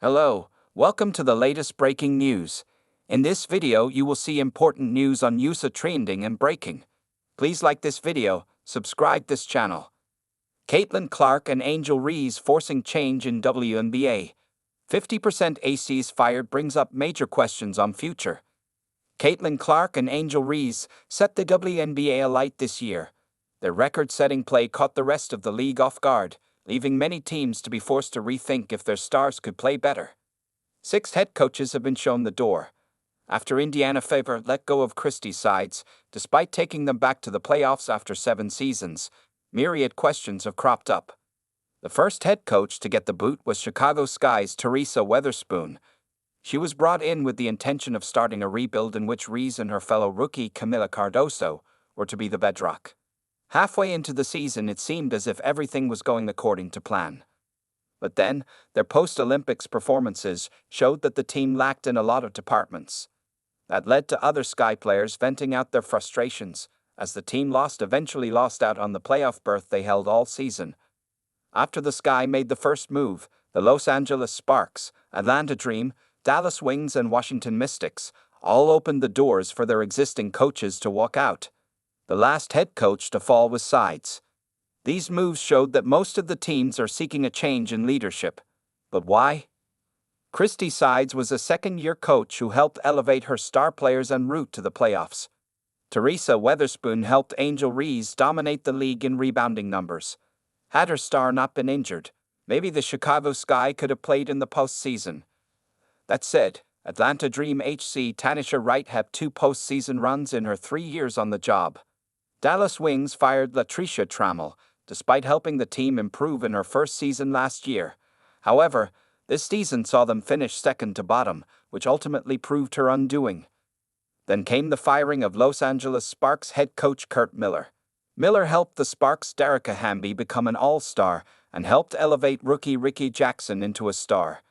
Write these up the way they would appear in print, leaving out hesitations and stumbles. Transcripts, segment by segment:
Hello, welcome to the latest breaking news. In this video, you will see important news on USA trending and breaking. Please like this video, subscribe this channel. Clark and Angel Reese forcing change in WNBA. 50% ACs fired brings up major questions on future. Clark and Angel Reese set the WNBA alight this year. Their record-setting play caught the rest of the league off guard, leaving many teams to be forced to rethink if their stars could play better. 6 head coaches have been shown the door. After Indiana Fever let go of Christie Sides, despite taking them back to the playoffs after 7 seasons, myriad questions have cropped up. The first head coach to get the boot was Chicago Sky's Teresa Weatherspoon. She was brought in with the intention of starting a rebuild in which Reese and her fellow rookie Camila Cardoso were to be the bedrock. Halfway into the season, it seemed as if everything was going according to plan. But then, their post-Olympics performances showed that the team lacked in a lot of departments. That led to other Sky players venting out their frustrations, as the team eventually lost out on the playoff berth they held all season. After the Sky made the first move, the Los Angeles Sparks, Atlanta Dream, Dallas Wings and Washington Mystics all opened the doors for their existing coaches to walk out. The last head coach to fall was Sides. These moves showed that most of the teams are seeking a change in leadership. But why? Christie Sides was a second-year coach who helped elevate her star players en route to the playoffs. Teresa Weatherspoon helped Angel Reese dominate the league in rebounding numbers. Had her star not been injured, maybe the Chicago Sky could have played in the postseason. That said, Atlanta Dream HC Tanisha Wright had 2 postseason runs in her 3 years on the job. Dallas Wings fired Latricia Trammell, despite helping the team improve in her first season last year. However, this season saw them finish second to bottom, which ultimately proved her undoing. Then came the firing of Los Angeles Sparks head coach Curt Miller. Miller helped the Sparks' Derica Hamby become an all-star and helped elevate rookie Ricky Jackson into a star.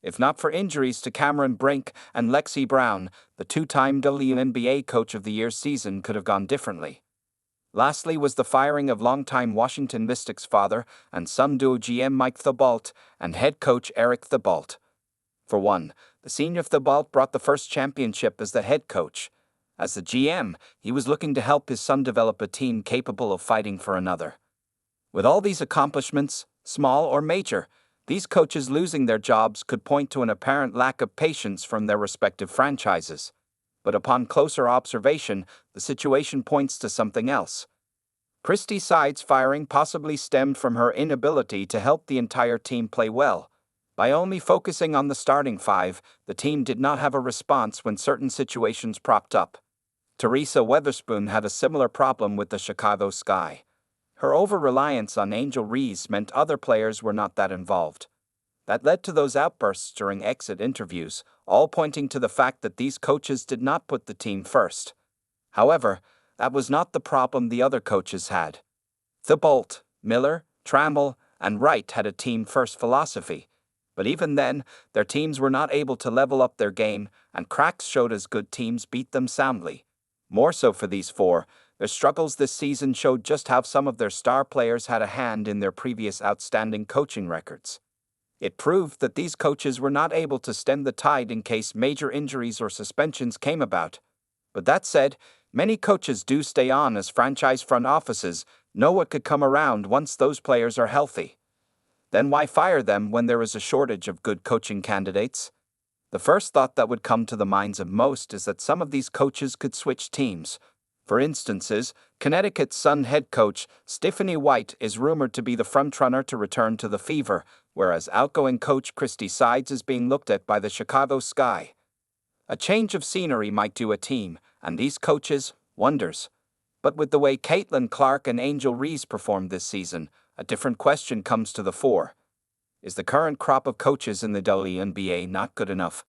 If not for injuries to Cameron Brink and Lexi Brown, the 2-time WNBA Coach of the Year season could have gone differently. Lastly was the firing of longtime Washington Mystics father and son duo GM Mike Thibault and head coach Eric Thibault. For one, the senior Thibault brought the first championship as the head coach. As the GM, he was looking to help his son develop a team capable of fighting for another. With all these accomplishments, small or major, these coaches losing their jobs could point to an apparent lack of patience from their respective franchises. But upon closer observation, the situation points to something else. Christie Sides' firing possibly stemmed from her inability to help the entire team play well. By only focusing on the starting 5, the team did not have a response when certain situations propped up. Teresa Weatherspoon had a similar problem with the Chicago Sky. Her over-reliance on Angel Reese meant other players were not that involved. That led to those outbursts during exit interviews, all pointing to the fact that these coaches did not put the team first. However, that was not the problem the other coaches had. Thibault, Miller, Trammell, and Wright had a team-first philosophy. But even then, their teams were not able to level up their game, and cracks showed as good teams beat them soundly. More so for these 4, their struggles this season showed just how some of their star players had a hand in their previous outstanding coaching records. It proved that these coaches were not able to stem the tide in case major injuries or suspensions came about. But that said, many coaches do stay on as franchise front offices know what could come around once those players are healthy. Then why fire them when there is a shortage of good coaching candidates? The first thought that would come to the minds of most is that some of these coaches could switch teams. For instances, Connecticut's Sun head coach Stephanie White is rumored to be the frontrunner to return to the Fever, whereas outgoing coach Christie Sides is being looked at by the Chicago Sky. A change of scenery might do a team, and these coaches, wonders. But with the way Clark and Angel Reese performed this season, a different question comes to the fore. Is the current crop of coaches in the WNBA not good enough?